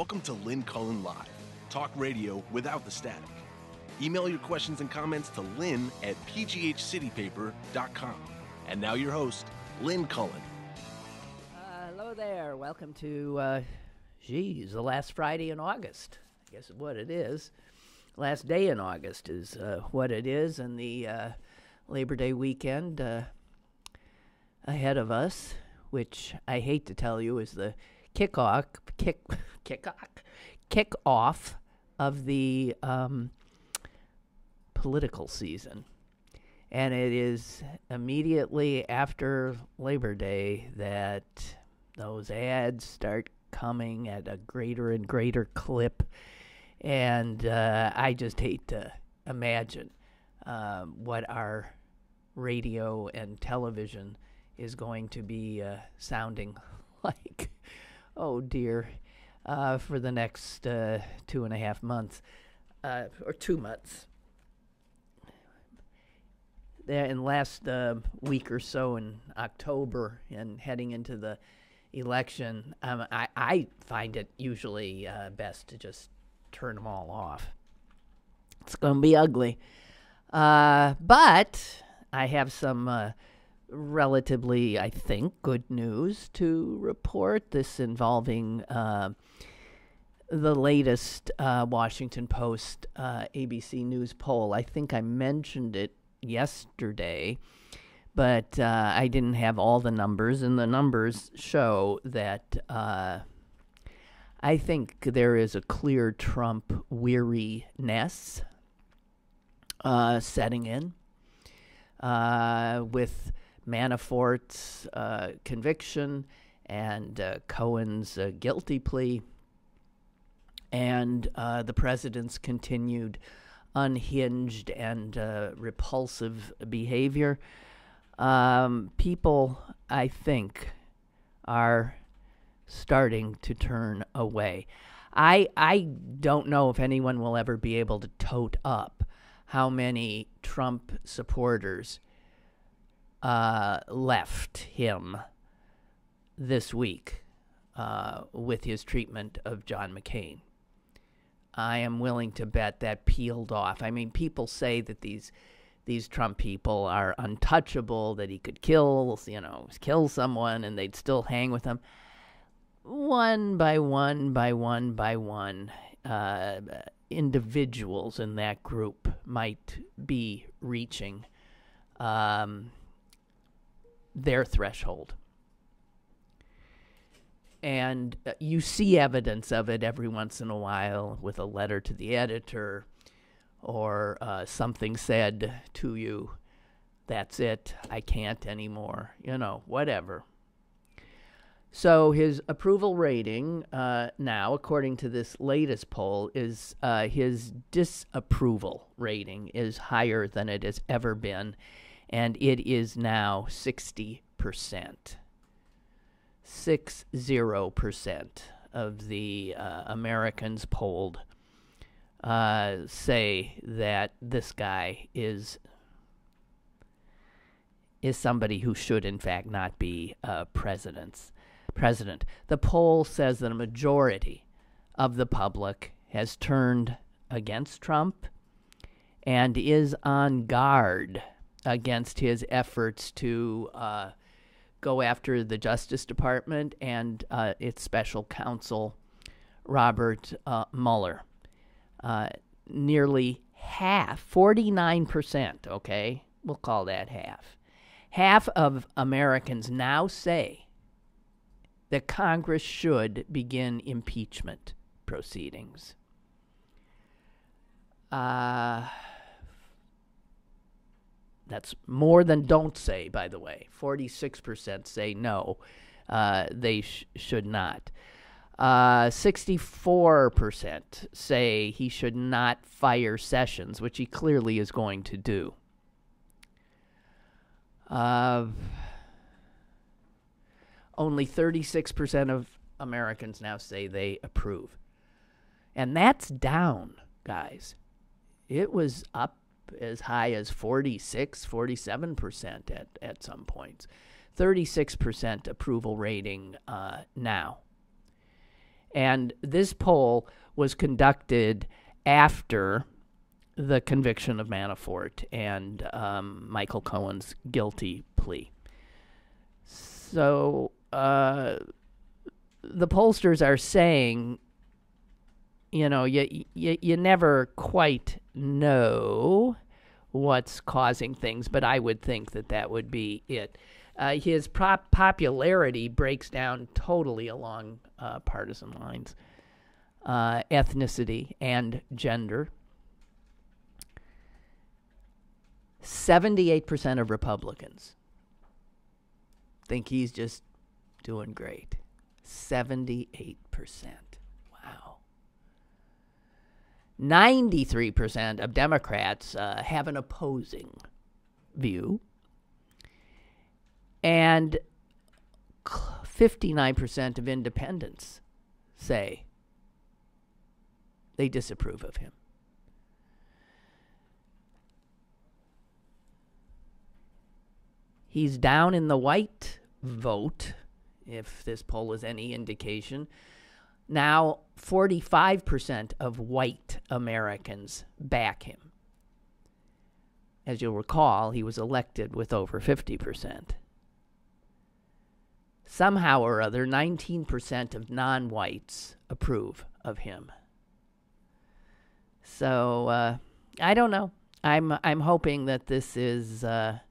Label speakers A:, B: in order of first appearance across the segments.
A: Welcome to Lynn Cullen Live, talk radio without the static. Email your questions and comments to lynn@pghcitypaper.com. And now your host, Lynn Cullen.
B: Hello there. Welcome to, the last Friday in August. I guess is what it is. Last day in August is what it is, and the Labor Day weekend ahead of us, which I hate to tell you is the kickoff of the political season. And it is immediately after Labor Day that those ads start coming at a greater and greater clip. And I just hate to imagine what our radio and television is going to be sounding like. Oh, dear. For the next 2.5 months, or 2 months. There in last week or so in October and heading into the election, I find it usually best to just turn them all off. It's going to be ugly. But I have some relatively, I think, good news to report. This involving the latest Washington Post ABC News poll. I think I mentioned it yesterday, but I didn't have all the numbers, and the numbers show that I think there is a clear Trump weariness setting in with Manafort's conviction and Cohen's guilty plea and the president's continued unhinged and repulsive behavior. People, I think, are starting to turn away. I don't know if anyone will ever be able to tote up how many Trump supporters left him this week with his treatment of John McCain. I am willing to bet that peeled off. I mean, people say that these Trump people are untouchable, that he could kill someone and they'd still hang with him. One by one, individuals in that group might be reaching their threshold. And you see evidence of it every once in a while with a letter to the editor or something said to you, that's it, I can't anymore, whatever. So his approval rating now, according to this latest poll, is his disapproval rating is higher than it has ever been, and it is now 60%. 60% of the Americans polled say that this guy is somebody who should, in fact, not be president. The poll says that a majority of the public has turned against Trump and is on guard against his efforts to go after the Justice Department and its special counsel, Robert Mueller. Nearly half, 49%, okay? We'll call that half. Half of Americans now say that Congress should begin impeachment proceedings. That's more than don't say, by the way. 46% say no, they should not. 64% say he should not fire Sessions, which he clearly is going to do. Only 36% of Americans now say they approve. And that's down, guys. It was up as high as 46, 47% at some points. 36% approval rating now. And this poll was conducted after the conviction of Manafort and Michael Cohen's guilty plea. So the pollsters are saying, you know, you never quite know what's causing things, but I would think that would be it. His popularity breaks down totally along partisan lines, ethnicity and gender. 78% of Republicans think he's just doing great. 78%. Wow. 93% of Democrats have an opposing view. And 59% of independents say they disapprove of him. He's down in the white vote, if this poll is any indication. Now, 45% of white Americans back him. As you'll recall, he was elected with over 50%. Somehow or other, 19% of non-whites approve of him. So, I don't know. I'm hoping that this is... the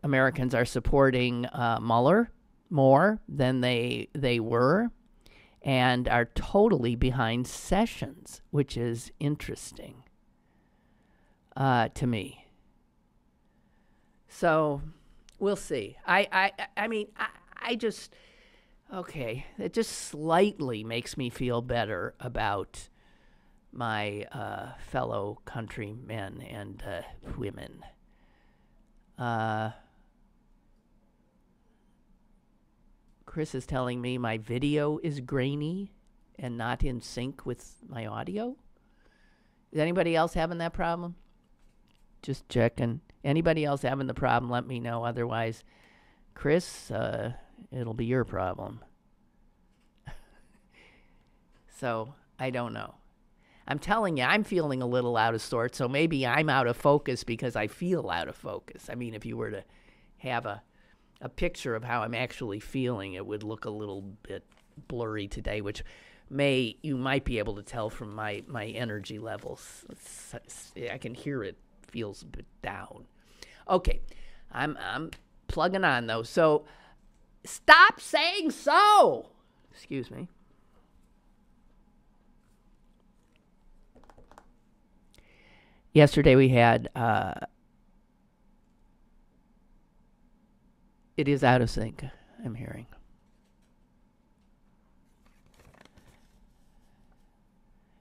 B: Americans are supporting Mueller more than they were, and are totally behind Sessions, which is interesting to me. So we'll see. I mean, I just, okay, it just slightly makes me feel better about my fellow countrymen and women. Chris is telling me my video is grainy and not in sync with my audio. Is anybody else having that problem? Just checking. Anybody else having the problem, let me know. Otherwise, Chris, it'll be your problem. So, I don't know. I'm telling you, I'm feeling a little out of sorts, so maybe I'm out of focus because I feel out of focus. I mean, if you were to have a picture of how I'm actually feeling, it would look a little bit blurry today, which you might be able to tell from my energy levels. I can hear it feels a bit down. Okay, I'm plugging on, though. So, stop saying so! Excuse me. Yesterday we had, it is out of sync, I'm hearing.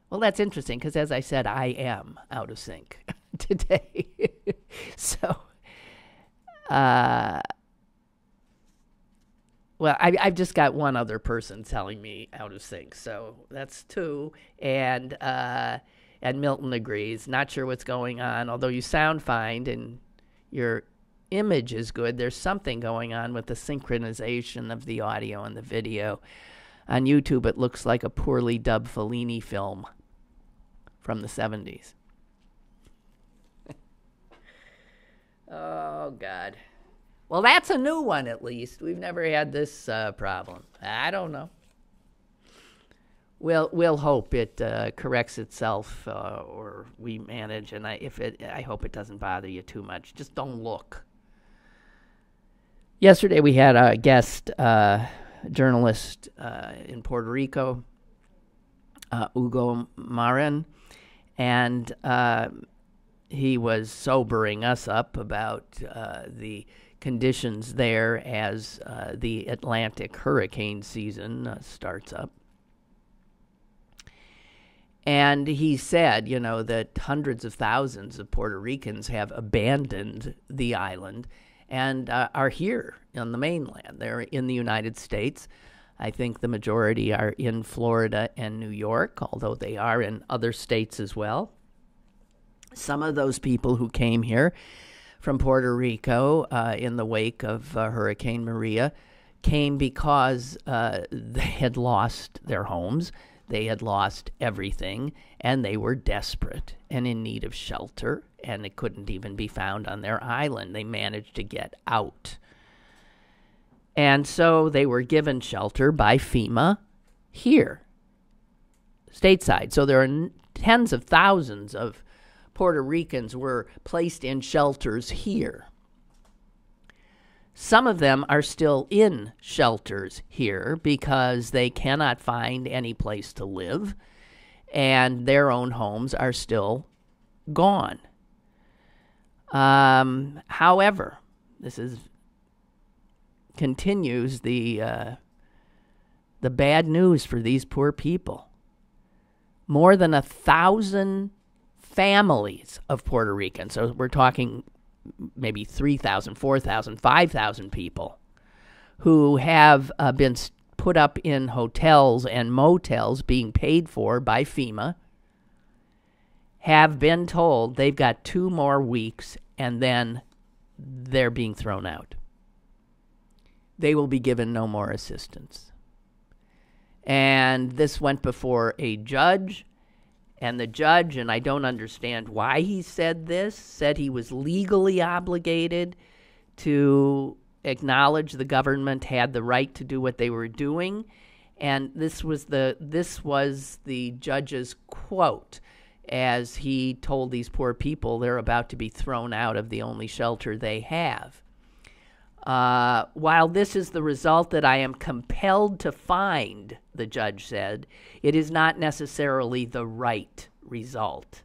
B: Well, that's interesting, because as I said, I am out of sync today. So, well, I've just got one other person telling me out of sync, so that's two, and Milton agrees. Not sure what's going on, although you sound fine and your image is good. There's something going on with the synchronization of the audio and the video. On YouTube, it looks like a poorly dubbed Fellini film from the 70s. Oh, God. Well, that's a new one, at least. We've never had this problem. I don't know. We'll hope it corrects itself, or we manage. And I hope it doesn't bother you too much. Just don't look. Yesterday we had a guest journalist in Puerto Rico, Hugo Marin, and he was sobering us up about the conditions there as the Atlantic hurricane season starts up. And he said, that hundreds of thousands of Puerto Ricans have abandoned the island and are here on the mainland. They're in the United States. I think the majority are in Florida and New York, although they are in other states as well. Some of those people who came here from Puerto Rico in the wake of Hurricane Maria came because they had lost their homes, they had lost everything, and they were desperate and in need of shelter, and it couldn't even be found on their island. They managed to get out. And so they were given shelter by FEMA here, stateside. So there are tens of thousands of Puerto Ricans were placed in shelters here. Some of them are still in shelters here because they cannot find any place to live, and their own homes are still gone. However, this continues the bad news for these poor people. More than 1,000 families of Puerto Ricans, so we're talking maybe 3,000, 4,000, 5,000 people who have been put up in hotels and motels being paid for by FEMA, have been told they've got 2 more weeks and then they're being thrown out. They will be given no more assistance. And this went before a judge. And the judge, and I don't understand why he said this, said he was legally obligated to acknowledge the government had the right to do what they were doing. And this was the judge's quote as he told these poor people they're about to be thrown out of the only shelter they have. While this is the result that I am compelled to find, the judge said, it is not necessarily the right result.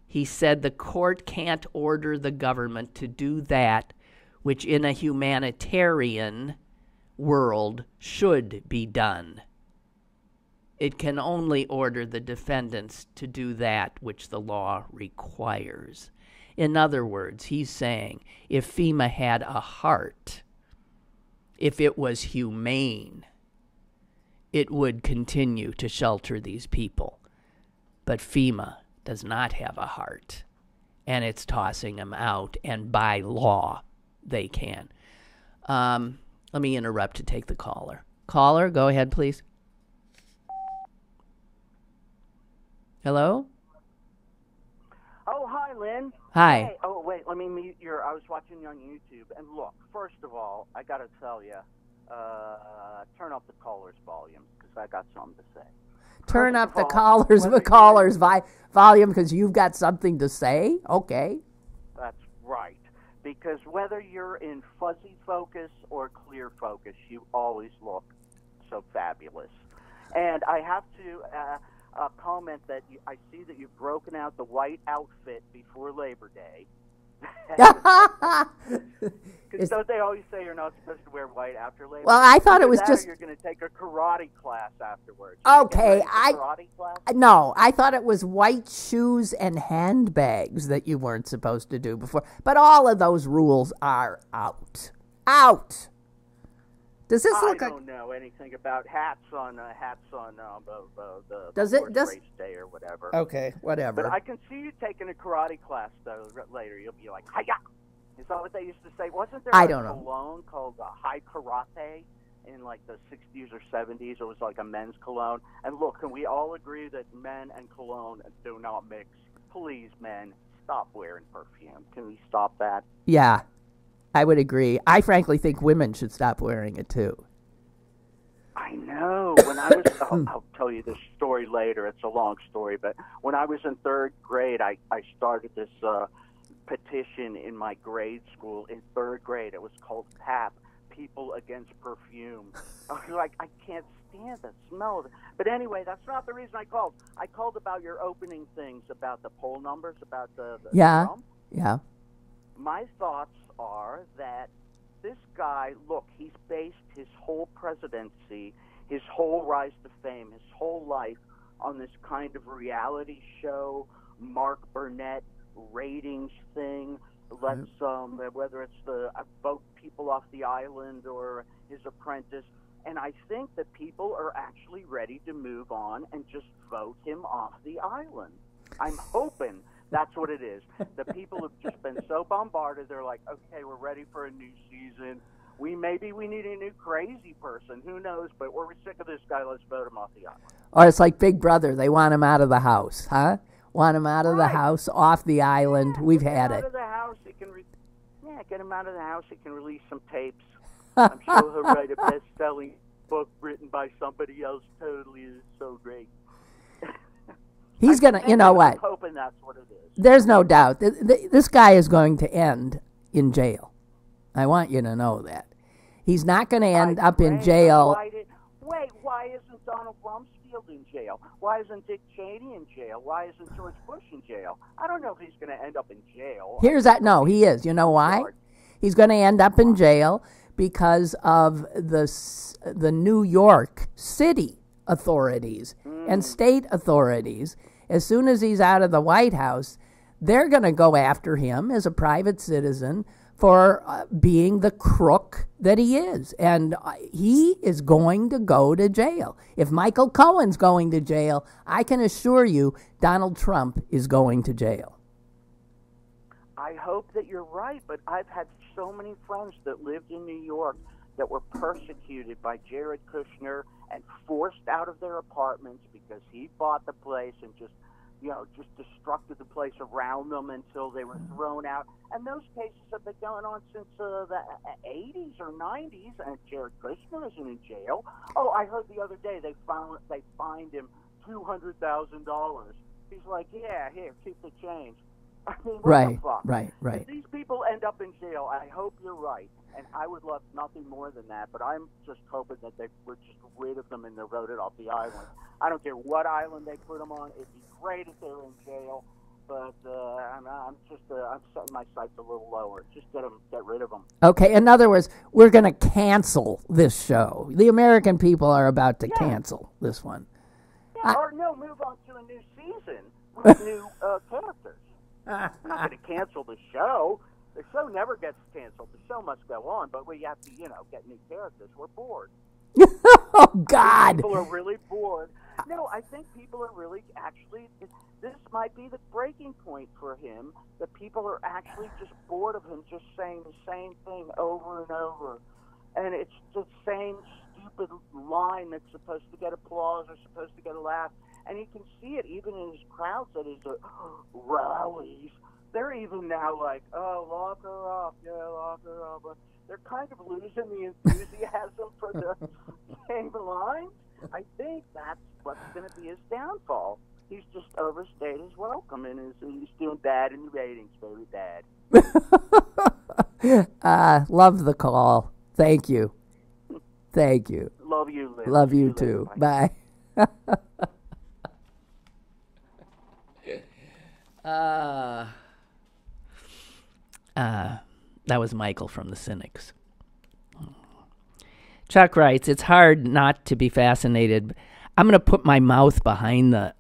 B: He said the court can't order the government to do that which in a humanitarian world should be done. It can only order the defendants to do that which the law requires. In other words, he's saying if FEMA had a heart, if it was humane, it would continue to shelter these people. But FEMA does not have a heart, and it's tossing them out, and by law, they can. Let me interrupt to take the caller. Caller, go ahead, please. Hello?
C: Oh, hi, Lynn.
B: Hi.
C: Hey, oh, wait, let me mute your... I was watching you on YouTube, and look, first of all, I got to tell you, turn up the caller's volume, because I got something to say.
B: Turn up the caller's volume, because you've got something to say? Okay.
C: That's right. Because whether you're in fuzzy focus or clear focus, you always look so fabulous. And I have to... comment that I see that you've broken out the white outfit before Labor Day. Because don't they always say you're not supposed to wear white after Labor Day?
B: Well, I thought it was just...
C: You're going to take a karate class afterwards.
B: Okay,
C: karate class?
B: No, I thought it was white shoes and handbags that you weren't supposed to do before. But all of those rules are out. Out! Does this look like... I
C: don't know anything about hats on the
B: Does
C: race day or whatever.
B: Okay, whatever.
C: But I can see you taking a karate class though later. You'll be like, "Hiya!" Is that what they used to say? Wasn't there a cologne called High Karate in like the 60s or 70s? It was like a men's cologne. And look, can we all agree that men and cologne do not mix? Please, men, stop wearing perfume. Can we stop that?
B: Yeah. I would agree. I frankly think women should stop wearing it too.
C: I know. When I was, I'll tell you this story later. It's a long story, but when I was in 3rd grade, I started this petition in my grade school in 3rd grade. It was called PAP, People Against Perfume. I was like, I can't stand the smell of it. But anyway, that's not the reason I called. I called about your opening things, about the poll numbers, about the Trump.
B: Yeah.
C: My thoughts are that this guy, look, he's based his whole presidency, his whole rise to fame, his whole life on this kind of reality show, Mark Burnett ratings thing. Let's whether it's the vote people off the island or his apprentice. And I think that people are actually ready to move on and just vote him off the island. I'm hoping that's what it is. The people have just been so bombarded. They're like, okay, we're ready for a new season. Maybe we need a new crazy person. Who knows? But we're sick of this guy. Let's vote him off the island.
B: Or it's like Big Brother. They want him out of the house, huh? Want him out of the house, off the island.
C: Yeah,
B: We've had it.
C: Out of the house. Get him out of the house. He can release some tapes. I'm sure he'll write a best-selling book written by somebody else. Totally is so great.
B: He's going to, you know what?
C: I'm hoping that's what it is.
B: There's no doubt. This guy is going to end in jail. I want you to know that. He's not going to end up in jail.
C: Why isn't Donald Rumsfeld in jail? Why isn't Dick Cheney in jail? Why isn't George Bush in jail? I don't know if he's going to end up in jail.
B: No, he is. You know why? He's going to end up in jail because of the New York City authorities and state authorities. As soon as he's out of the White House, they're going to go after him as a private citizen for being the crook that he is. And he is going to go to jail. If Michael Cohen's going to jail, I can assure you Donald Trump is going to jail.
C: I hope that you're right, but I've had so many friends that lived in New York that were persecuted by Jared Kushner and forced out of their apartments because he bought the place and just destructed the place around them until they were thrown out. And those cases have been going on since the 80s or 90s, and Jared Kushner isn't in jail. Oh, I heard the other day they fined him $200,000. He's like, yeah, here, keep the change. I mean, what the fuck?
B: Right.
C: If these people end up in jail, I hope you're right, and I would love nothing more than that, but I'm just hoping that we're just rid of them and they're voted off the island. I don't care what island they put them on. It'd be great if they were in jail, but I'm setting my sights a little lower. Just get rid of them.
B: Okay, in other words, we're going to cancel this show. The American people are about to cancel this one.
C: Yeah, move on to a new season with new characters. I'm not going to cancel the show. The show never gets canceled. The show must go on, but we have to, get new characters. We're bored.
B: Oh, God.
C: People are really bored. No, I think people are really this might be the breaking point for him, that people are actually just bored of him just saying the same thing over and over. And it's the same stupid line that's supposed to get applause or supposed to get a laugh. And you can see it even in his crowds at his rallies. They're even now like, oh, lock her up. Yeah, lock her up. But they're kind of losing the enthusiasm for the same lines. I think that's what's going to be his downfall. He's just overstayed his welcome, and he's doing bad in the ratings, very bad.
B: Love the call. Thank you. Thank you.
C: Love you, Lynn.
B: Love you too. Bye. That was Michael from the Cynics. Chuck writes, it's hard not to be fascinated. I'm going to put my mouth behind the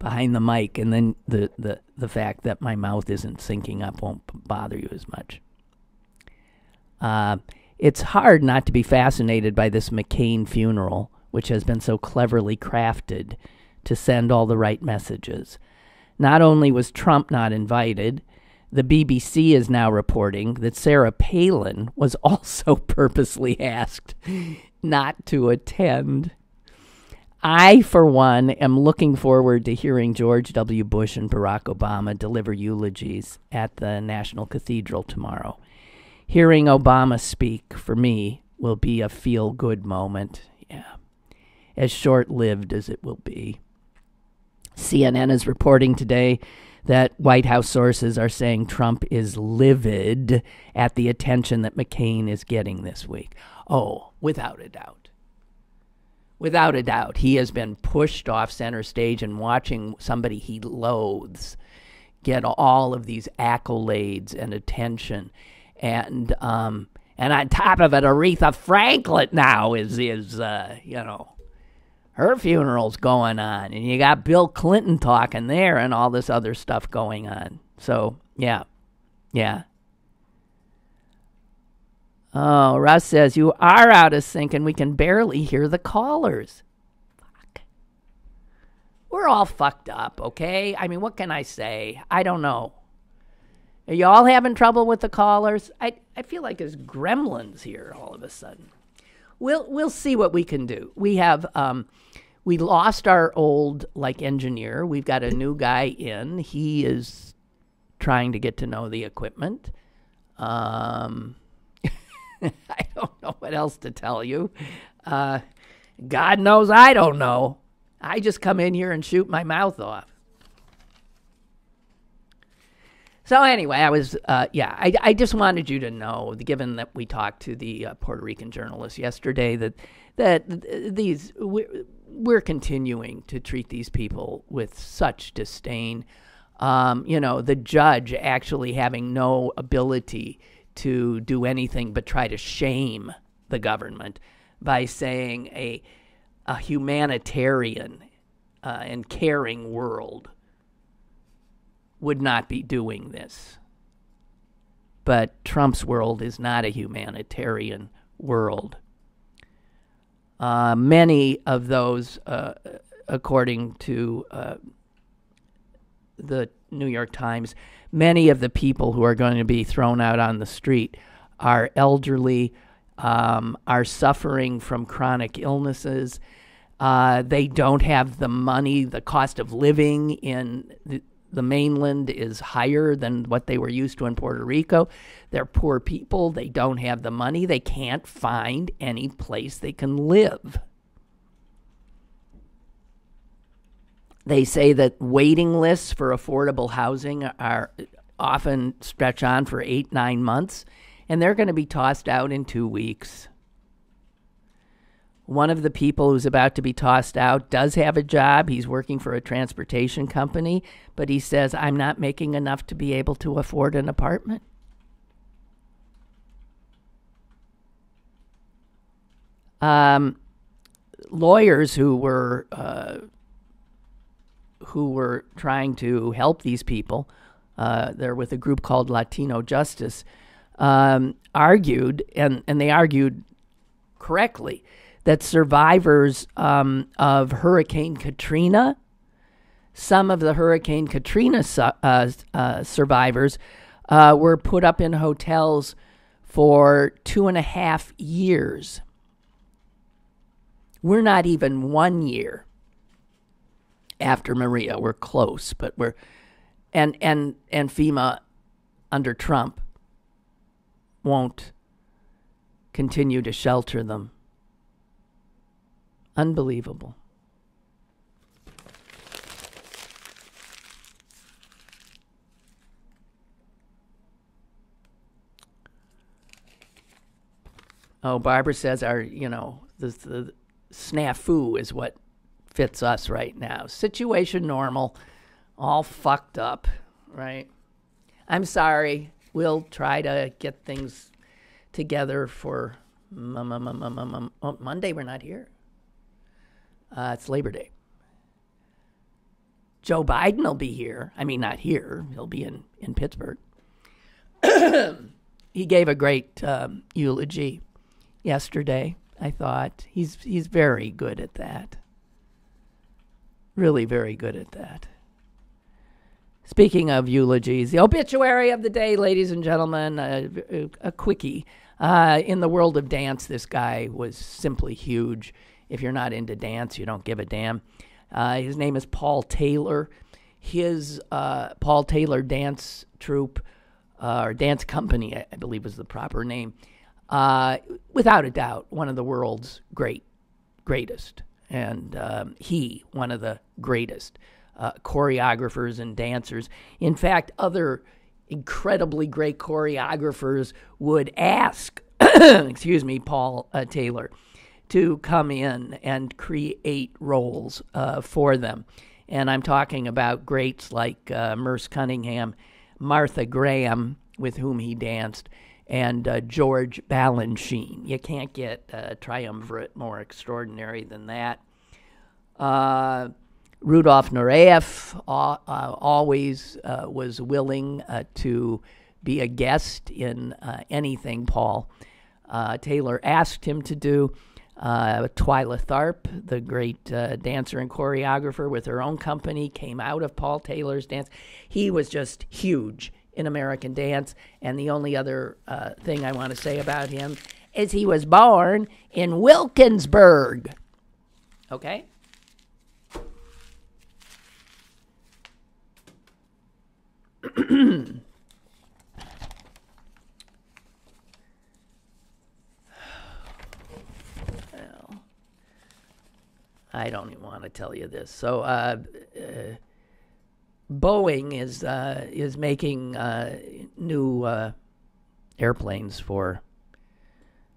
B: mic, and then the fact that my mouth isn't syncing up won't bother you as much. It's hard not to be fascinated by this McCain funeral, which has been so cleverly crafted to send all the right messages. Not only was Trump not invited, the BBC is now reporting that Sarah Palin was also purposely asked not to attend. I, for one, am looking forward to hearing George W. Bush and Barack Obama deliver eulogies at the National Cathedral tomorrow. Hearing Obama speak, for me, will be a feel-good moment. Yeah, as short-lived as it will be. CNN is reporting today that White House sources are saying Trump is livid at the attention that McCain is getting this week. Oh, without a doubt. Without a doubt, he has been pushed off center stage, and watching somebody he loathes get all of these accolades and attention. And on top of it, Aretha Franklin now is her funeral's going on, and you got Bill Clinton talking there and all this other stuff going on. So, yeah. Oh, Russ says, you are out of sync and we can barely hear the callers. Fuck. We're all fucked up, okay? I mean, what can I say? I don't know. Are you all having trouble with the callers? I feel like there's gremlins here all of a sudden. We'll see what we can do. We have we lost our old engineer. We've got a new guy in. He is trying to get to know the equipment. I don't know what else to tell you. God knows I don't know. I just come in here and shoot my mouth off. So anyway, I just wanted you to know, given that we talked to the Puerto Rican journalist yesterday, that we're continuing to treat these people with such disdain. The judge actually having no ability to do anything but try to shame the government by saying a humanitarian and caring world would not be doing this. But Trump's world is not a humanitarian world. Many of those, according to the New York Times, many of the people who are going to be thrown out on the street are elderly, are suffering from chronic illnesses. They don't have the money. The cost of living in the mainland is higher than what they were used to in Puerto Rico. They're poor people. They don't have the money. They can't find any place they can live. They say that waiting lists for affordable housing are often stretch on for 8-9 months, and they're going to be tossed out in 2 weeks. One of the people who's about to be tossed out does have a job. He's working for a transportation company, but he says, I'm not making enough to be able to afford an apartment. Lawyers who were trying to help these people, they're with a group called Latino Justice, argued, and they argued correctly, that survivors of Hurricane Katrina, some of the Hurricane Katrina survivors were put up in hotels for 2.5 years. We're not even 1 year after Maria. We're close, but we're and FEMA under Trump won't continue to shelter them. Unbelievable. Oh, Barbara says the snafu is what fits us right now. Situation normal, all fucked up, right? I'm sorry. We'll try to get things together for Monday. We're not here. It's Labor Day. Joe Biden will be here. I mean, not here. He'll be in Pittsburgh. He gave a great eulogy yesterday, I thought. He's very good at that. Really very good at that. Speaking of eulogies, the obituary of the day, ladies and gentlemen, a quickie. In the world of dance, this guy was simply huge. If you're not into dance, you don't give a damn. His name is Paul Taylor. His Paul Taylor dance troupe, or dance company, I believe was the proper name, without a doubt, one of the world's greatest. And one of the greatest choreographers and dancers. In fact, other incredibly great choreographers would ask, Paul Taylor, to come in and create roles for them. And I'm talking about greats like Merce Cunningham, Martha Graham, with whom he danced, and George Balanchine. You can't get a triumvirate more extraordinary than that. Rudolf Nureyev always was willing to be a guest in anything Paul Taylor asked him to do. Twyla Tharp, the great dancer and choreographer with her own company, came out of Paul Taylor's dance. He was just huge in American Dance. And the only other thing I want to say about him is he was born in Wilkinsburg. Okay? I don't even want to tell you this. So, Boeing is making new airplanes for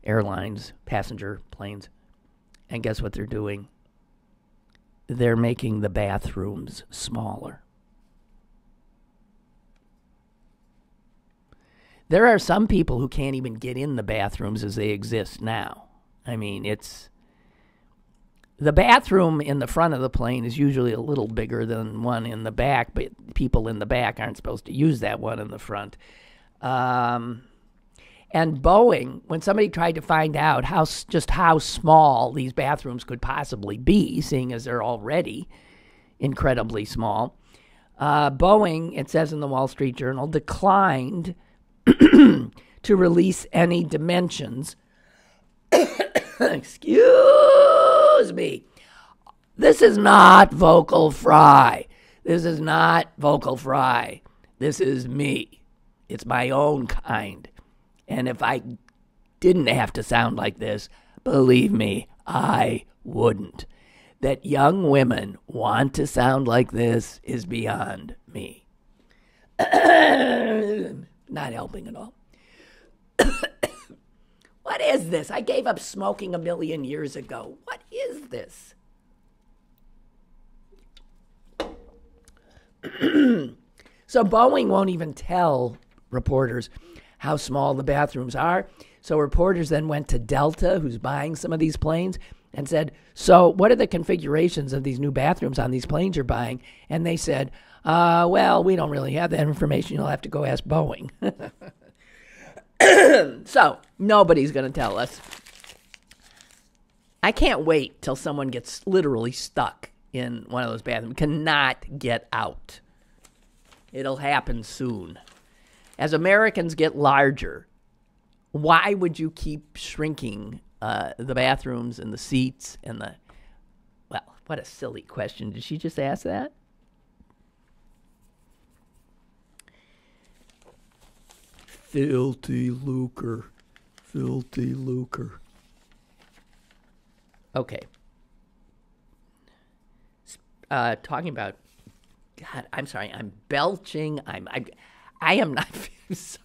B: airlines, passenger planes, and guess what they're doing? They're making the bathrooms smaller. There are some people who can't even get in the bathrooms as they exist now. I mean, the bathroom in the front of the plane is usually a little bigger than one in the back, but people in the back aren't supposed to use that one in the front. And Boeing, when somebody tried to find out how small these bathrooms could possibly be, seeing as they're already incredibly small, Boeing, it says in the Wall Street Journal, declined to release any dimensions. Excuse me. This is not vocal fry. This is not vocal fry. This is me. It's my own kind. And if I didn't have to sound like this, believe me, I wouldn't. That young women want to sound like this is beyond me. Not helping at all. What is this? I gave up smoking 1,000,000 years ago. What is this? So Boeing won't even tell reporters how small the bathrooms are. So reporters then went to Delta, who's buying some of these planes, and said, so what are the configurations of these new bathrooms on these planes you're buying? And they said, well, we don't really have that information. You'll have to go ask Boeing. So nobody's going to tell us. I can't wait till someone gets literally stuck in one of those bathrooms, cannot get out. It'll happen soon. As Americans get larger, why would you keep shrinking the bathrooms and the seats and the... Well, what a silly question. Did she just ask that? Filthy lucre. Filthy lucre. Okay. Talking about... God, I'm sorry. I'm belching. I am not... sorry.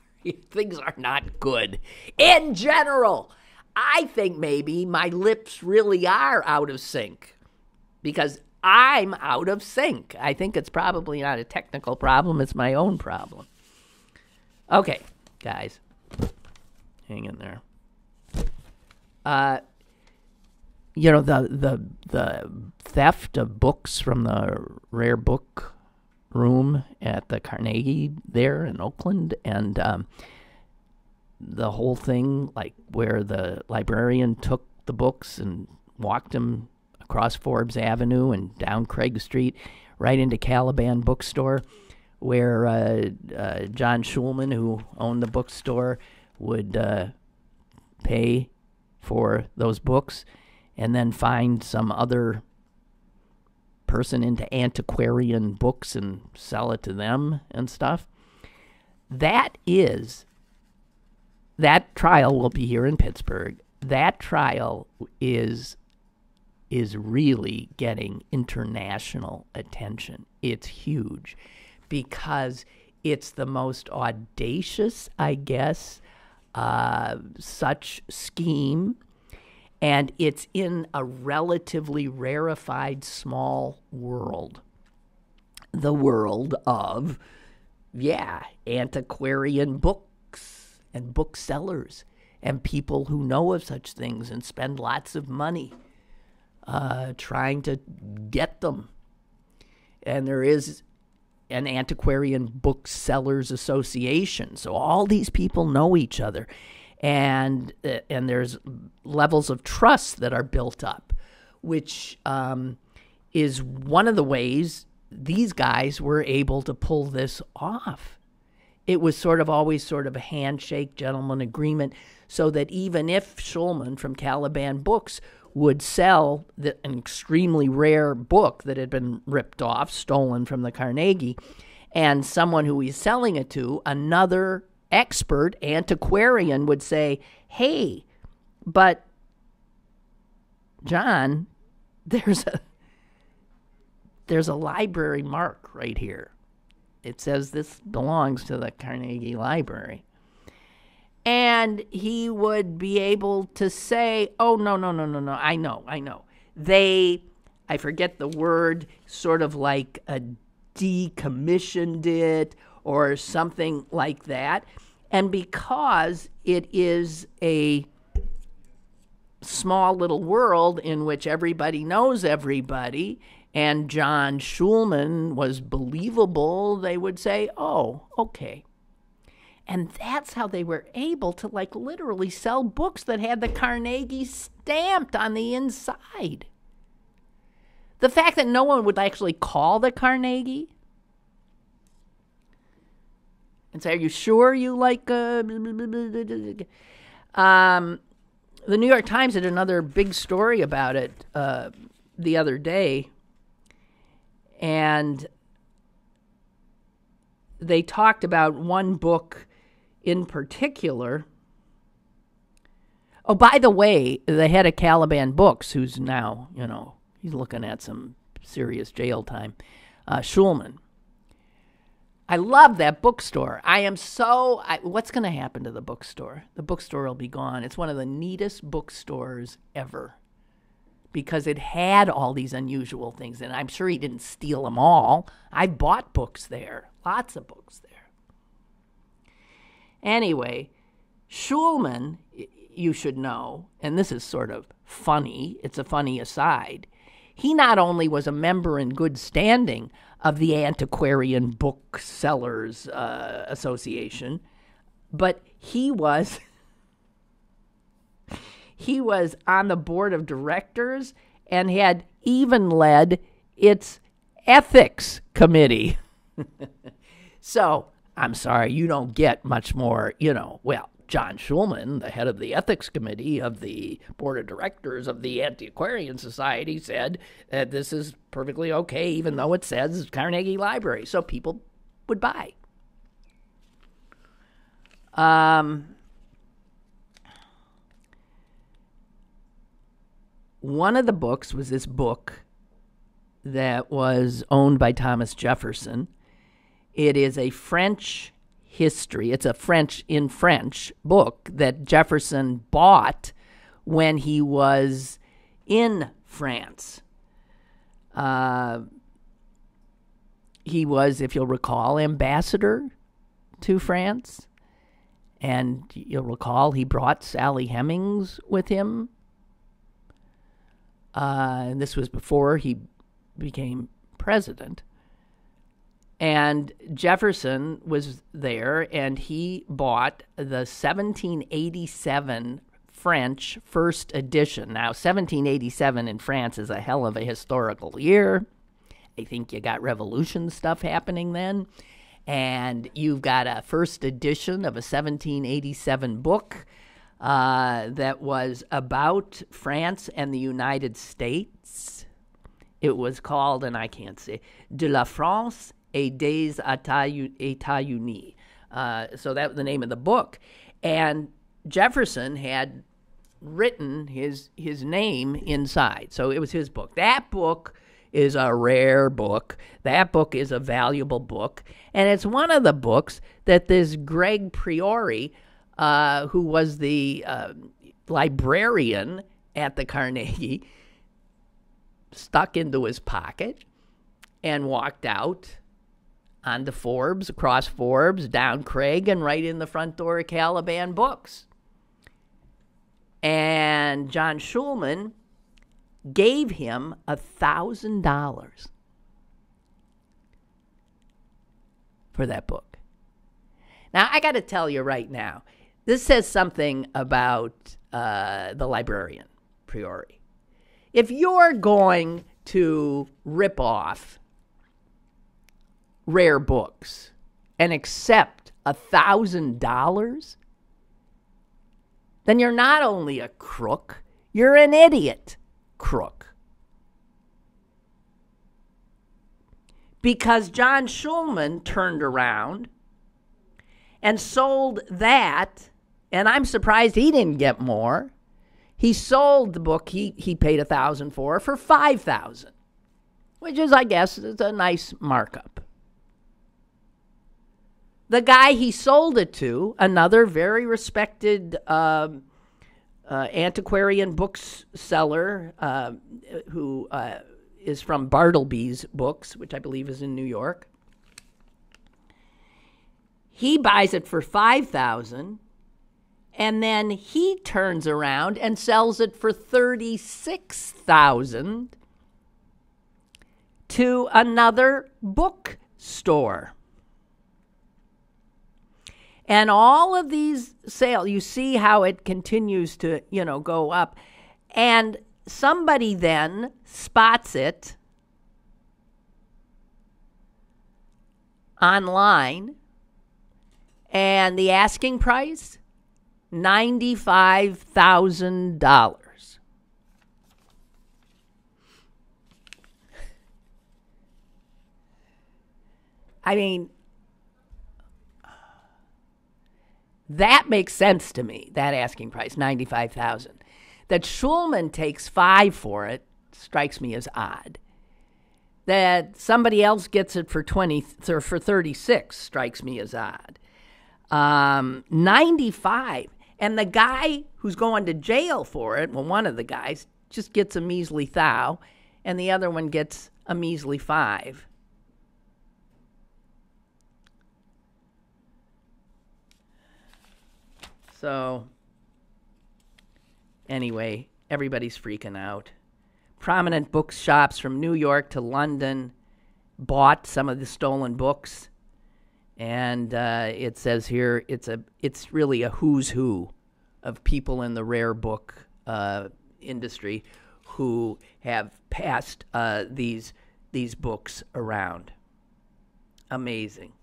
B: Things are not good. In general, I think maybe my lips really are out of sync. Because I'm out of sync. I think it's probably not a technical problem. It's my own problem. Okay, guys. Hang in there. You know, the theft of books from the rare book room at the Carnegie there in Oakland, and the whole thing, like where the librarian took the books and walked them across Forbes Avenue and down Craig Street right into Caliban Bookstore, where John Schulman, who owned the bookstore, would pay for those books and then find some other person into antiquarian books and sell it to them and stuff. That trial will be here in Pittsburgh. That trial is really getting international attention. It's huge because it's the most audacious, I guess, such scheme. And it's in a relatively rarefied small world. The world of, antiquarian books and booksellers and people who know of such things and spend lots of money trying to get them. And there is an Antiquarian Booksellers Association. So all these people know each other. And there's levels of trust that are built up, which is one of the ways these guys were able to pull this off. it was sort of always sort of a handshake, gentleman agreement, so that even if Schulman from Caliban Books would sell an extremely rare book that had been ripped off, stolen from the Carnegie, and someone who he's selling it to, another expert antiquarian, would say, hey, but John, there's a library mark right here. It says this belongs to the Carnegie Library. And he would be able to say, oh, no, I know. I forget the word, sort of like decommissioned it or something like that. And because it is a small little world in which everybody knows everybody, and John Schulman was believable, they would say, oh, okay. And that's how they were able to, like, literally sell books that had the Carnegie stamped on the inside. The fact that no one would actually call the Carnegie and say, are you sure you like... The New York Times did another big story about it the other day, and they talked about one book in particular. Oh, by the way, the head of Caliban Books, who's now, he's looking at some serious jail time, Schulman. I love that bookstore. What's going to happen to the bookstore? The bookstore will be gone. It's one of the neatest bookstores ever because it had all these unusual things, and I'm sure he didn't steal them all. I bought books there, lots of books there. Anyway, Schulman, you should know, and this is sort of funny, it's a funny aside, he not only was a member in good standing of the Antiquarian Booksellers Association, but he was on the board of directors and had even led its ethics committee. So, I'm sorry, you don't get much more, John Schulman, the head of the ethics committee of the board of directors of the Antiquarian Society, said that this is perfectly okay, even though it says Carnegie Library. So people would buy. One of the books was this book that was owned by Thomas Jefferson. It is a French history. It's a French book that Jefferson bought when he was in France. He was, if you'll recall, ambassador to France. And you'll recall he brought Sally Hemings with him. And this was before he became president. And Jefferson was there, and he bought the 1787 French first edition. Now, 1787 in France is a hell of a historical year. I think you got Revolution stuff happening then. And you've got a first edition of a 1787 book that was about France and the United States. It was called, and I can't say, De la France et des États-Unis. So that was the name of the book. And Jefferson had written his name inside. So it was his book. That book is a rare book. That book is a valuable book. And it's one of the books that this Greg Priori, who was the librarian at the Carnegie, stuck into his pocket and walked out onto Forbes, across Forbes, down Craig, and right in the front door of Caliban Books. And John Schulman gave him $1,000 for that book. Now, I got to tell you right now, this says something about the librarian, Priori. If you're going to rip off rare books and accept $1,000, then you're not only a crook, you're an idiot crook. Because John Schulman turned around and sold that, and I'm surprised he didn't get more. He sold the book he paid $1,000 for $5,000, which is, I guess, is a nice markup. The guy he sold it to, another very respected antiquarian bookseller who is from Bartleby's Books, which I believe is in New York. He buys it for $5,000, and then he turns around and sells it for $36,000 to another bookstore. And all of these sales, you see how it continues to, go up. And somebody then spots it online, and the asking price, $95,000. I mean, that makes sense to me, that asking price, $95,000. That Schulman takes $5 for it strikes me as odd. That somebody else gets it for $36 strikes me as odd. 95, and the guy who's going to jail for it, well, one of the guys just gets a measly $1,000, and the other one gets a measly $5. So, anyway, everybody's freaking out. Prominent bookshops from New York to London bought some of the stolen books. And it says here it's really a who's who of people in the rare book industry who have passed these books around. Amazing.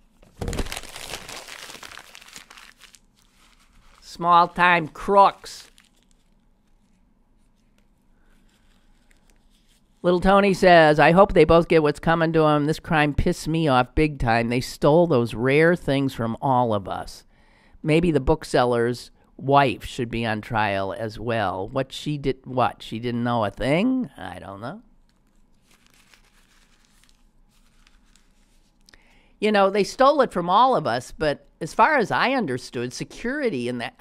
B: Small-time crooks. Little Tony says, I hope they both get what's coming to them. This crime pissed me off big time. They stole those rare things from all of us. Maybe the bookseller's wife should be on trial as well. She didn't know a thing? I don't know. They stole it from all of us, but as far as I understood, security in that,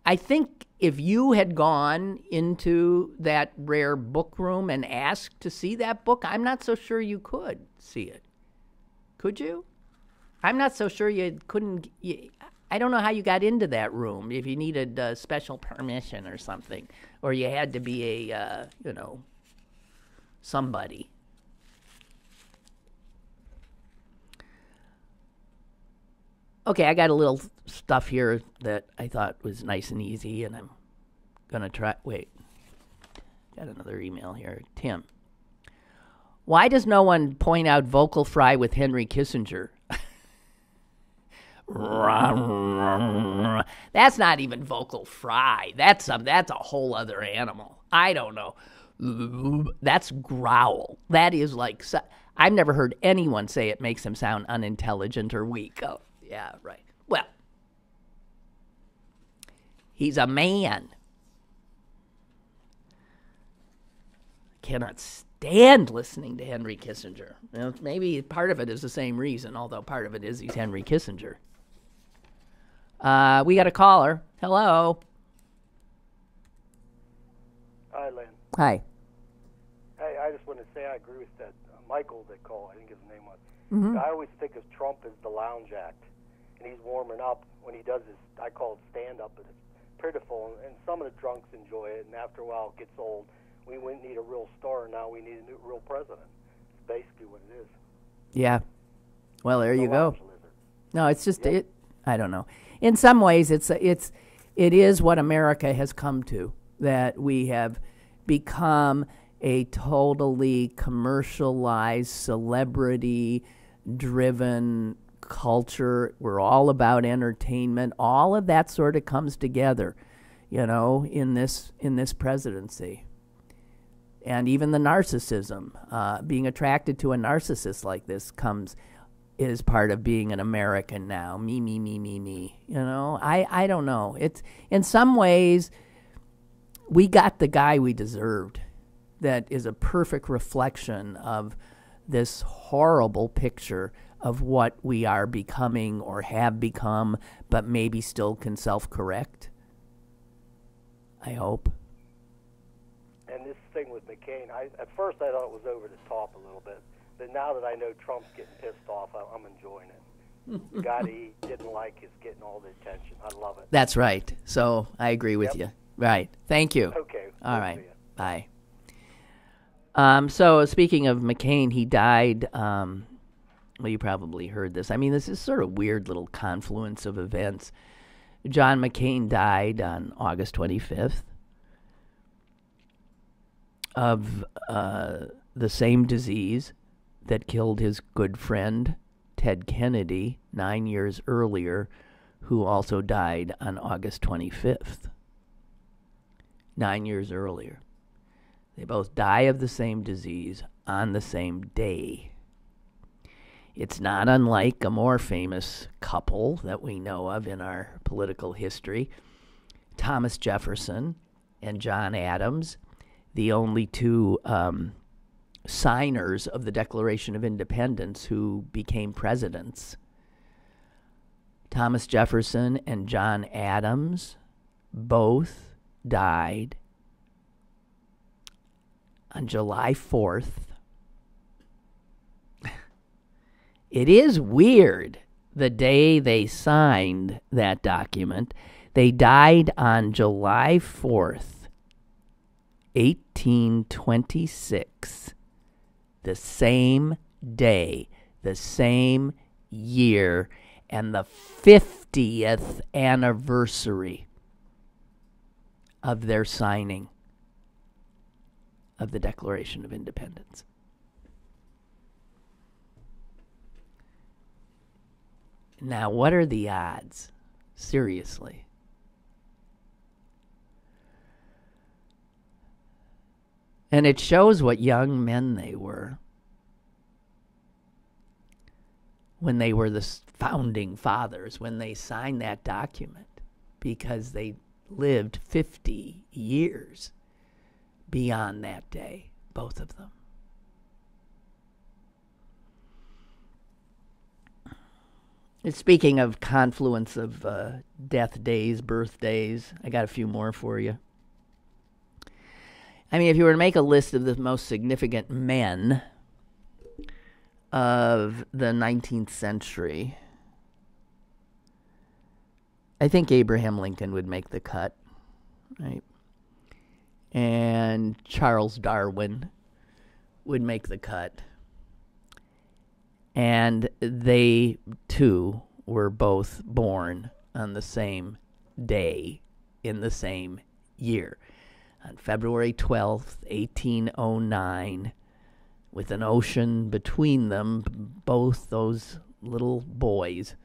B: I think if you had gone into that rare book room and asked to see that book, I'm not so sure you could see it. Could you? I'm not so sure you couldn't. I don't know how you got into that room, if you needed special permission or something, or you had to be a, somebody. Okay, I got a little stuff here that I thought was nice and easy, and I'm going to try. Wait, got another email here. Tim, why does no one point out vocal fry with Henry Kissinger? That's not even vocal fry. That's a whole other animal. I don't know. That's growl. That is like, I've never heard anyone say it makes him sound unintelligent or weak. Oh. Yeah, right. Well, he's a man. Cannot stand listening to Henry Kissinger. Maybe part of it is the same reason, although part of it is he's Henry Kissinger. We got a caller. Hello.
D: Hi, Lynn.
B: Hi.
D: Hey, I just wanted to say I agree with that Michael that called. I didn't give his name on.
B: Mm-hmm.
D: I always think of Trump as the lounge act. And he's warming up when he does his, I call it stand-up, but it's pitiful. And some of the drunks enjoy it, and after a while it gets old. We wouldn't need a real star, now we need a new real president. It's basically what it is.
B: Yeah. Well, there you go.
D: Lizard.
B: No, it's just, I don't know. In some ways, it is what America has come to, that we have become a totally commercialized, celebrity-driven culture. We're all about entertainment. All of that sort of comes together, in this presidency. And even the narcissism, being attracted to a narcissist like this is part of being an American now. Me, me, me, me, me. I don't know. It's in some ways we got the guy we deserved. That is a perfect reflection of this horrible picture of what we are becoming or have become, but maybe still can self-correct. I hope.
D: And this thing with McCain, at first I thought it was over the top a little bit, but now that I know Trump's getting pissed off, I'm enjoying it. The guy that he didn't like is getting all the attention. I love it.
B: That's right. So I agree with you. Right. Thank you.
D: Okay.
B: All right. Bye. So speaking of McCain, he died. Well, you probably heard this. I mean, this is sort of weird little confluence of events. John McCain died on August 25th of the same disease that killed his good friend Ted Kennedy 9 years earlier, who also died on August 25th. 9 years earlier. They both die of the same disease on the same day. It's not unlike a more famous couple that we know of in our political history, Thomas Jefferson and John Adams, the only two signers of the Declaration of Independence who became presidents. Thomas Jefferson and John Adams both died on July 4th. It is weird the day they signed that document. They died on July 4th, 1826. The same day, the same year, and the 50th anniversary of their signing of the Declaration of Independence. Now, what are the odds? Seriously. And it shows what young men they were when they were the founding fathers, when they signed that document, because they lived 50 years beyond that day, both of them. And speaking of confluence of death days, birthdays, I got a few more for you. I mean, if you were to make a list of the most significant men of the 19th century, I think Abraham Lincoln would make the cut, right? And Charles Darwin would make the cut. And they, too, were both born on the same day in the same year. On February 12th, 1809, with an ocean between them, both those little boys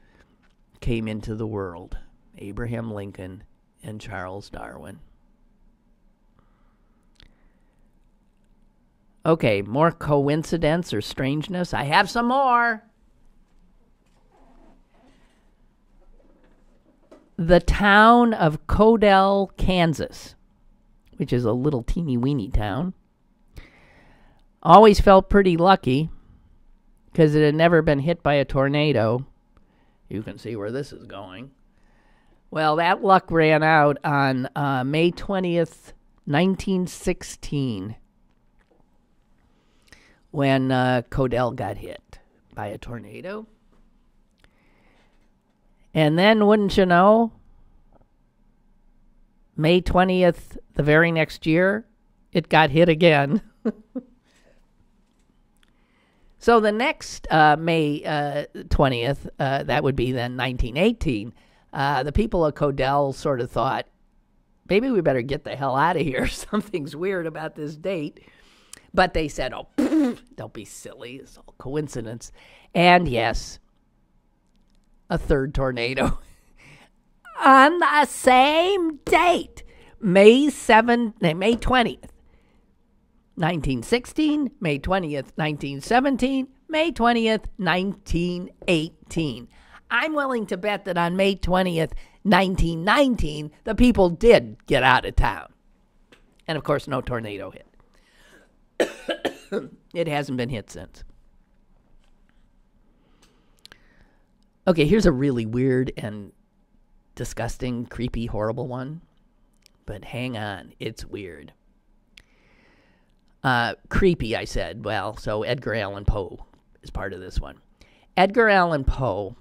B: came into the world. Abraham Lincoln and Charles Darwin. Okay, more coincidence or strangeness? I have some more. The town of Codell, Kansas, which is a little teeny-weeny town, always felt pretty lucky because it had never been hit by a tornado. You can see where this is going. Well, that luck ran out on May 20th, 1916, when Codell got hit by a tornado. And then, wouldn't you know, May 20th, the very next year, it got hit again. So the next May 20th, that would be then 1918, the people of Codell sort of thought, maybe we better get the hell out of here. Something's weird about this date. But they said, oh, don't be silly. It's all coincidence. And yes, a third tornado on the same date, May 20th, 1916, May 20th, 1917, May 20th, 1918. I'm willing to bet that on May 20th, 1919, the people did get out of town. And, of course, no tornado hit. It hasn't been hit since. Okay, here's a really weird and disgusting, creepy, horrible one. But hang on, it's weird. Creepy, I said. Well, so Edgar Allan Poe is part of this one. Edgar Allan Poe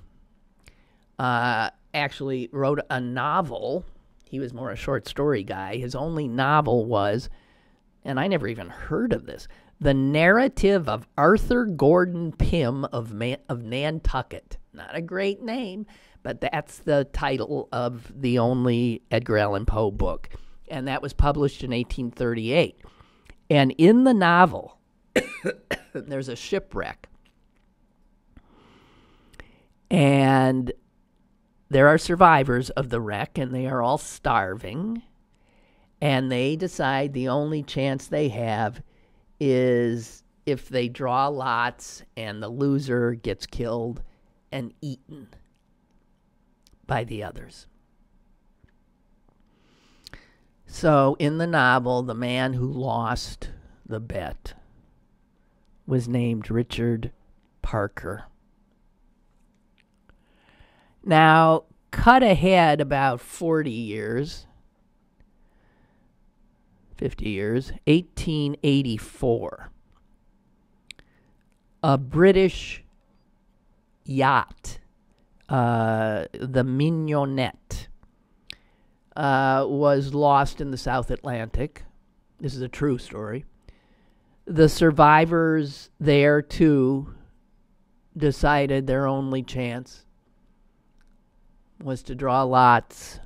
B: actually wrote a novel. He was more a short story guy. His only novel was, and I never even heard of this, The Narrative of Arthur Gordon Pym of Nantucket. Not a great name, but that's the title of the only Edgar Allan Poe book. And that was published in 1838. And in the novel, there's a shipwreck. And there are survivors of the wreck, and they are all starving. And they decide the only chance they have is if they draw lots and the loser gets killed and eaten by the others. So in the novel, the man who lost the bet was named Richard Parker. Now, cut ahead about 40 years, 50 years, 1884. A British yacht, the Mignonette, was lost in the South Atlantic. This is a true story. The survivors there, too, decided their only chance was to draw lots,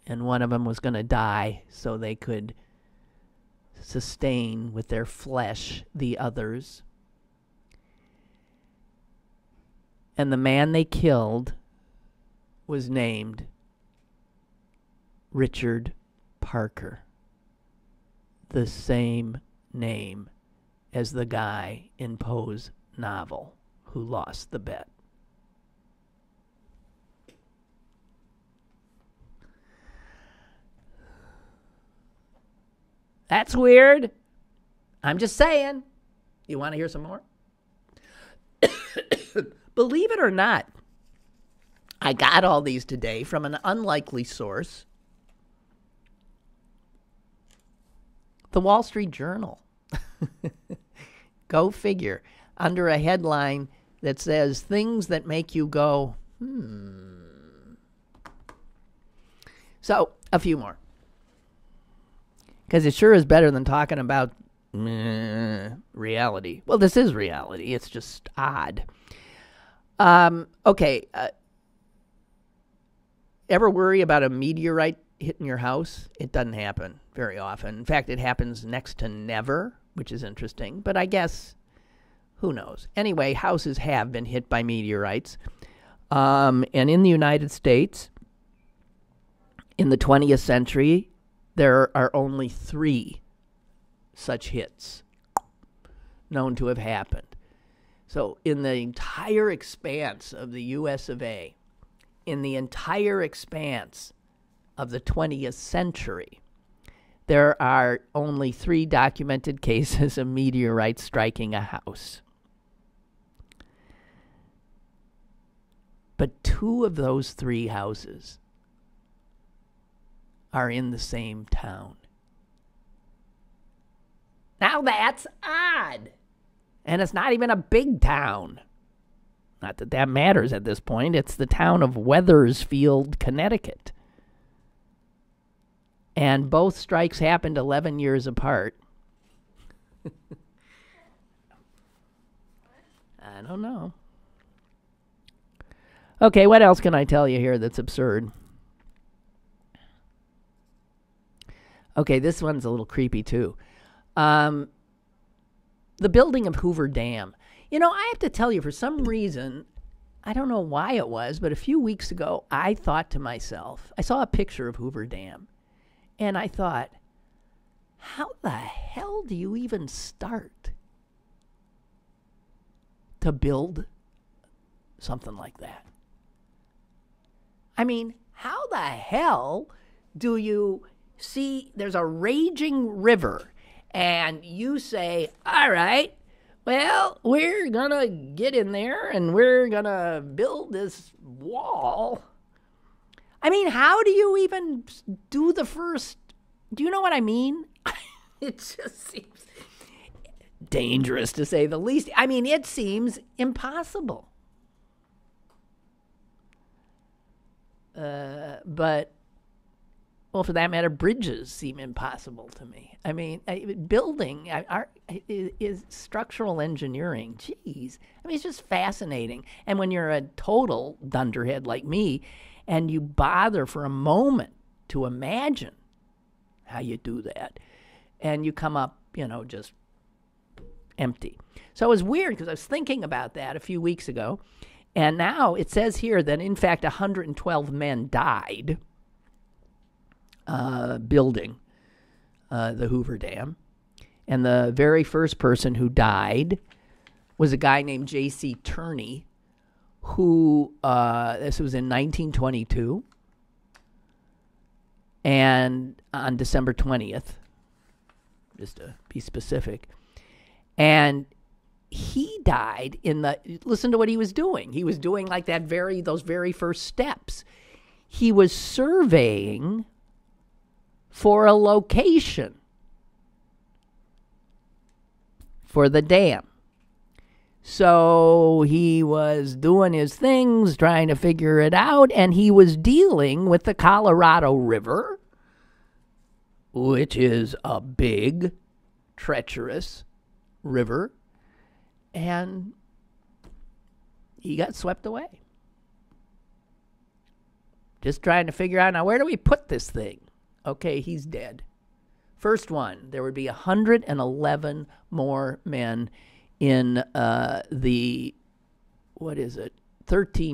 B: and one of them was going to die so they could sustain with their flesh the others. And the man they killed was named Richard Parker, the same name as the guy in Poe's novel who lost the bet. That's weird. I'm just saying. You want to hear some more? Believe it or not, I got all these today from an unlikely source. The Wall Street Journal. Go figure. Under a headline that says things that make you go, So, a few more. Because it sure is better than talking about reality. Well, this is reality. It's just odd. Okay. Ever worry about a meteorite hitting your house? It doesn't happen very often. In fact, it happens next to never, which is interesting. But I guess, who knows? Anyway, houses have been hit by meteorites. And in the United States, in the 20th century, there are only 3 such hits known to have happened. So in the entire expanse of the U.S. of A., in the entire expanse of the 20th century, there are only 3 documented cases of meteorites striking a house. But 2 of those 3 houses are in the same town. Now that's odd. And it's not even a big town. Not that that matters at this point. It's the town of Wethersfield, Connecticut. And both strikes happened 11 years apart. I don't know. Okay, what else can I tell you here that's absurd? Okay, this one's a little creepy, too. The building of Hoover Dam. You know, I have to tell you, for some reason, I don't know why it was, but a few weeks ago, I thought to myself, I saw a picture of Hoover Dam, and I thought, how the hell do you even start to build something like that? I mean, how the hell do you see there's a raging river and you say, all right, well, we're going to get in there and we're going to build this wall. I mean, how do you even do the first? Do you know what I mean? It just seems dangerous, to say the least. I mean, it seems impossible. But, well, for that matter, bridges seem impossible to me. I mean, building is structural engineering. Jeez. I mean, it's just fascinating. And when you're a total dunderhead like me, and you bother for a moment to imagine how you do that, and you come up, just empty. So it was weird because I was thinking about that a few weeks ago. And now it says here that, in fact, 112 men died building the Hoover Dam. And the very first person who died was a guy named J.C. Turney, who, this was in 1922, and on December 20th, just to be specific. And he died listen to what he was doing. He was doing like those very first steps. He was surveying for a location for the dam. So he was doing his things, trying to figure it out, and he was dealing with the Colorado River, which is a big, treacherous river. And he got swept away. Just trying to figure out, now, where do we put this thing? Okay, he's dead. First one, there would be 111 more men in 13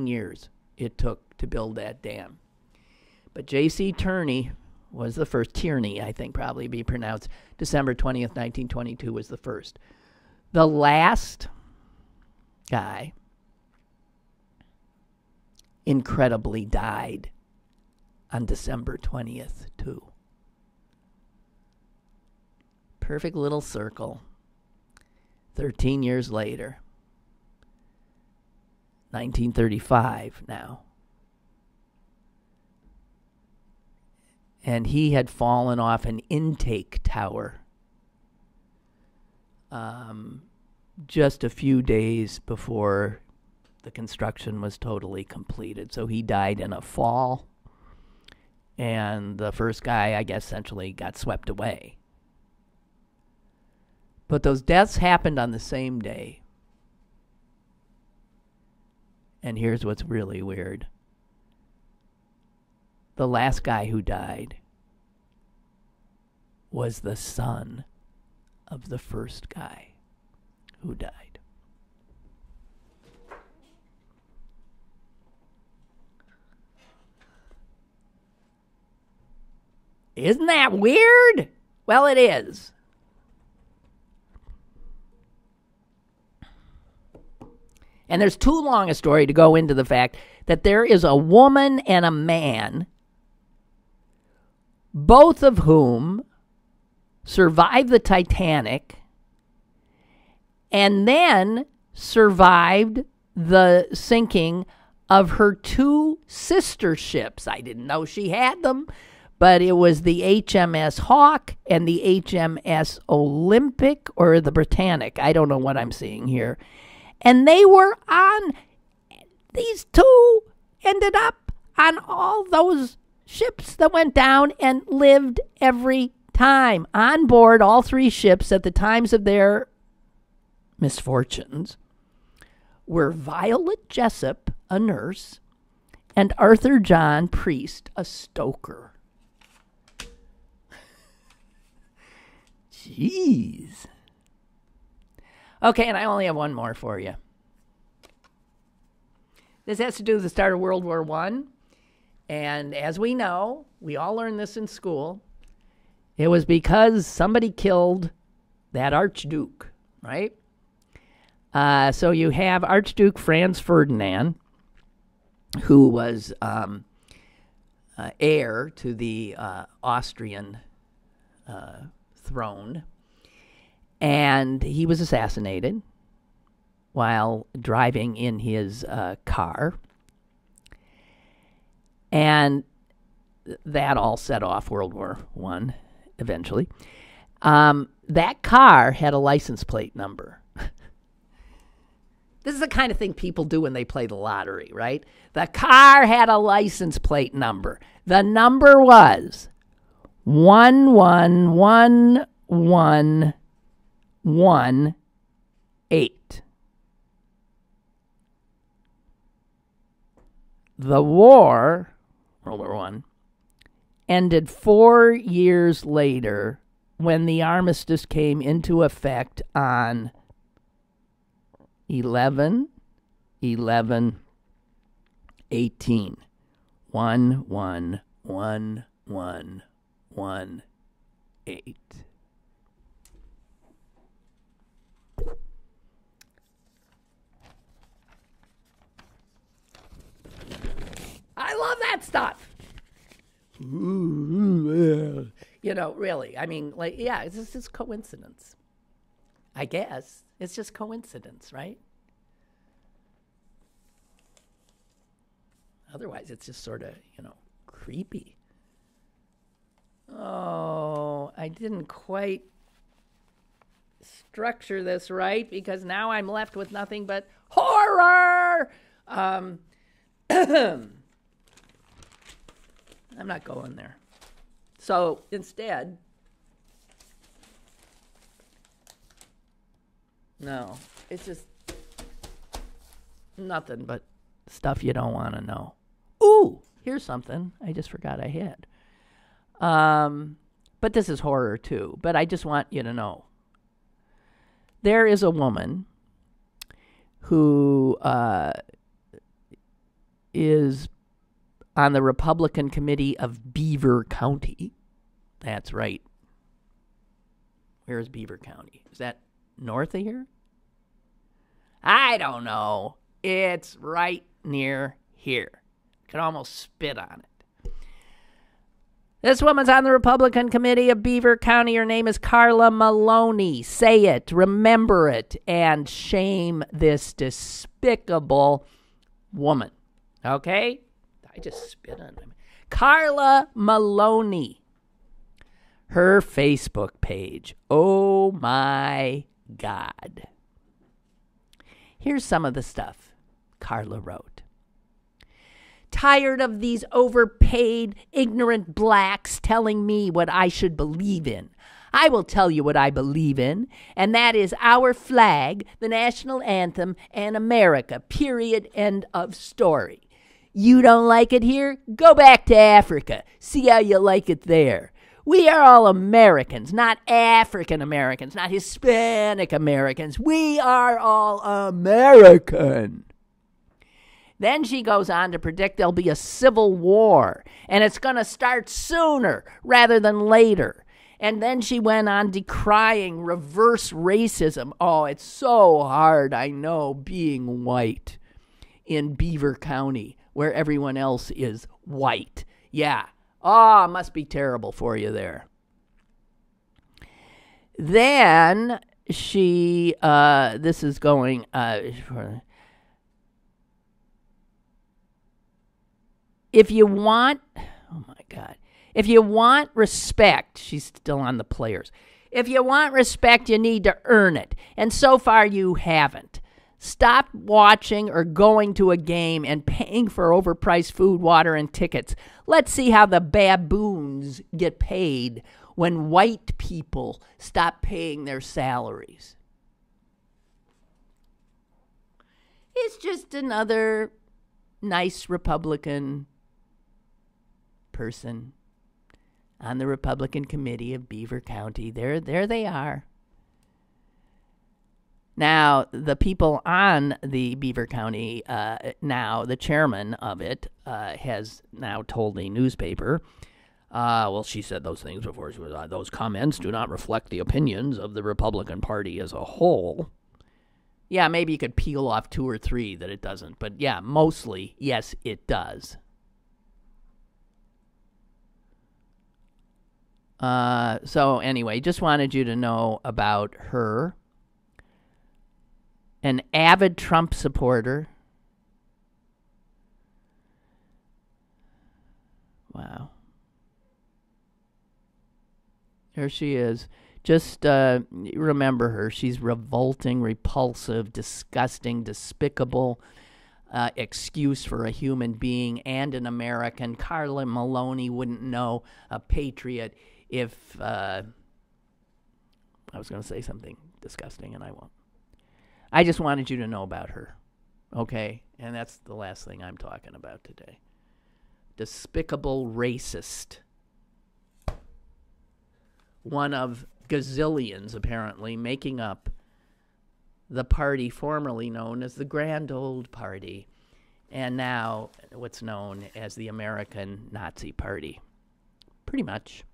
B: years it took to build that dam. But J.C. Turney was the first. Tierney, I think, probably be pronounced. December 20th, 1922 was the first. The last guy incredibly died on December 20th, too. Perfect little circle. 13 years later. 1935 now. And he had fallen off an intake tower just a few days before the construction was totally completed. So he died in a fall, and the first guy, I guess, essentially got swept away. But those deaths happened on the same day. And here's what's really weird. The last guy who died was the son of the first guy who died. Isn't that weird? Well, it is. And there's too long a story to go into the fact that there is a woman and a man, both of whom survived the Titanic and then survived the sinking of her two sister ships. I didn't know she had them, but it was the HMS Hawk and the HMS Olympic, or the Britannic. I don't know what I'm seeing here. And they were on, these two ended up on all those ships that went down and lived every time. On board all three ships at the times of their misfortunes were Violet Jessup, a nurse, and Arthur John Priest, a stoker. Jeez. Okay, and I only have one more for you. This has to do with the start of World War I. And as we know, we all learned this in school, it was because somebody killed that Archduke, right? So you have Archduke Franz Ferdinand, who was heir to the Austrian throne, and he was assassinated while driving in his car, and that all set off World War I eventually. That car had a license plate number. This is the kind of thing people do when they play the lottery, right? The car had a license plate number. The number was 11118. The war, World War I, ended 4 years later when the armistice came into effect on 11/11/18. 11118. I love that stuff. You know, really. I mean, like, yeah, it's just coincidence. I guess. It's just coincidence, right? Otherwise, it's just sort of, creepy. Oh, I didn't quite structure this right because now I'm left with nothing but horror. I'm not going there. So instead, no, it's just nothing but stuff you don't want to know. Ooh, here's something I just forgot I had. But this is horror too, but I just want you to know. There is a woman who is on the Republican committee of Beaver County. That's right. Where is Beaver County? Is that north of here? I don't know. It's right near here. Could almost spit on it. This woman's on the Republican committee of Beaver County. Her name is Carla Maloney. Say it, remember it, and shame this despicable woman. Okay? I just spit on him. Carla Maloney. Her Facebook page. Oh my God. Here's some of the stuff Carla wrote. Tired of these overpaid, ignorant blacks telling me what I should believe in. I will tell you what I believe in, and that is our flag, the national anthem, and America, period, end of story. You don't like it here? Go back to Africa. See how you like it there. We are all Americans, not African Americans, not Hispanic Americans. We are all American. Then she goes on to predict there'll be a civil war, and it's going to start sooner rather than later. And then she went on decrying reverse racism. Oh, it's so hard, I know, being white in Beaver County, where everyone else is white. Yeah. Oh, it must be terrible for you there. Then she, this is going, if you want, oh my God, if you want respect, she's still on the players. If you want respect, you need to earn it. And so far you haven't. Stop watching or going to a game and paying for overpriced food, water, and tickets. Let's see how the baboons get paid when white people stop paying their salaries. It's just another nice Republican person on the Republican committee of Beaver County. There they are. Now, the people on the Beaver County, now the chairman of it, has now told a newspaper, well, she said those things before she was on. Those comments do not reflect the opinions of the Republican Party as a whole. Yeah, maybe you could peel off 2 or 3 that it doesn't. But yeah, mostly, yes, it does. So anyway, just wanted you to know about her. An avid Trump supporter. Wow. There she is. Just remember her. She's revolting, repulsive, disgusting, despicable excuse for a human being and an American. Carla Maloney wouldn't know, a patriot, if I was going to say something disgusting, and I won't. I just wanted you to know about her, okay? And that's the last thing I'm talking about today. Despicable racist. One of gazillions, apparently, making up the party formerly known as the Grand Old Party, and now what's known as the American Nazi Party. Pretty much.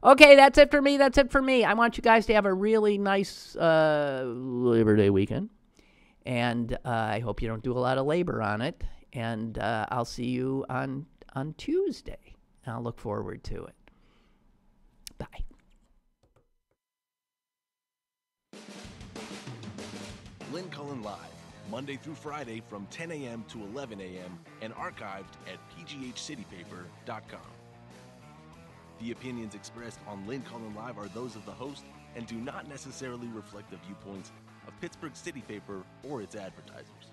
B: Okay, that's it for me. That's it for me. I want you guys to have a really nice Labor Day weekend. And I hope you don't do a lot of labor on it. And I'll see you on Tuesday. I'll look forward to it. Bye.
A: Lynn Cullen Live, Monday through Friday from 10 a.m. to 11 a.m. and archived at pghcitypaper.com. The opinions expressed on Lynn Cullen Live are those of the host and do not necessarily reflect the viewpoints of Pittsburgh City Paper or its advertisers.